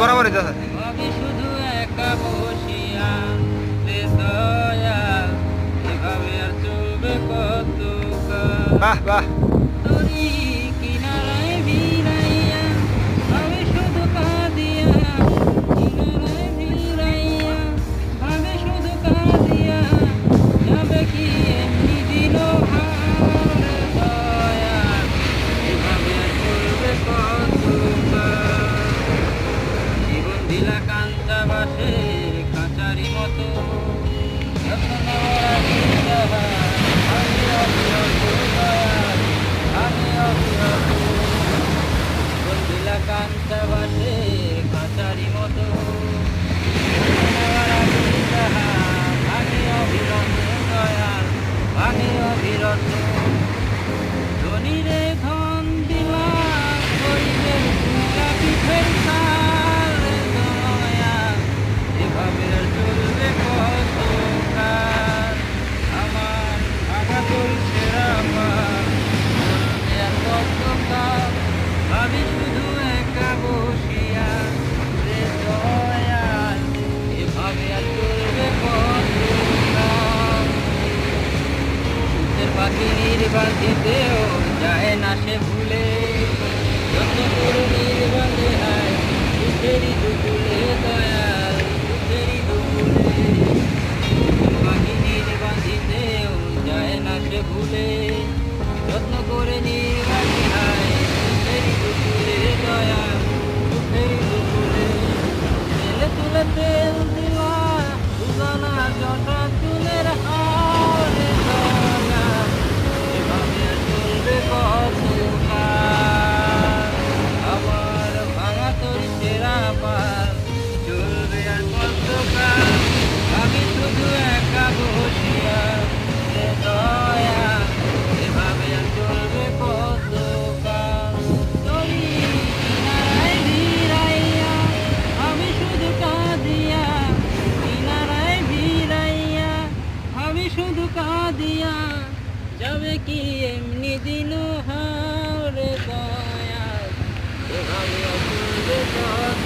বরাবর যাচ্ছে। আমি শুধু একা বসিয়া রে দয়াল, এভাবে আর চলবে কত কাল। বাহ বাহ। তোরই কিনারায় ভিড়াইয়া আমি শুধু কাঁদিয়া, কিনারায় ভিড়াইয়া আমি শুধু কাঁদিয়া, যাবে কি এমনি দিন হার রে দয়াল, এভাবে আর চলবে কত কাল। জীবন দিলা কাঞ্চা বাসে কাঁচারি মতো, যত্ন নেওয়ার আগে যাহা আমি অবিরত দয়াল, আমি অবিরত। জীবন দিলা কাঞ্চা বাসে কাঁচারি মতো, যত্ন নেওয়ার আগে যাহা আমি অবিরত দয়াল, আমি অবিরত। ধনীরে ধন দিলা গরিবের তুলা পিঠের চাল রে দয়াল, এভাবে আর চলবে কত কাল। আমার ভাঙা চলছেরা পাল চলবে আর কত কাল। ভাবি শুধু একা বসিয়া রে দয়াল, এভাবে আর চলবে কত কাল। সুখের পাখি নির্বাচিতেও যায় না সে ভুলে, যত করে নির্বাচে হয় সুখেরই দুপুরে দয়াল, সুখেরই দুপুরে। সুখের পাখি নির্বাচিতেও যায় না সে ভুলে, যত্ন করে নির্বাচে হয় সুখেরই দুপুরে দয়াল, সুখেরই দুপুরে। তেলে তুলে তেল দিলা দুজনা জটা চুলের হার রে দয়াল, এভাবে আর চলবে কত কাল। আমার ভাঙা তরি ছেঁড়া পাল চলবে আর কত কাল। আমি শুধু একা বসিয়া রে দয়াল, এভাবে আর চলবে কত কাল। তরি কিনারায় ভিড়াইয়া আমি শুধু কাঁদিয়া, কিনারায় ভিড়াইয়া আমি শুধু কাঁদিয়া, যাবে কি এমনি দিন হার রে দয়াল, এভাবে আর চলবে কত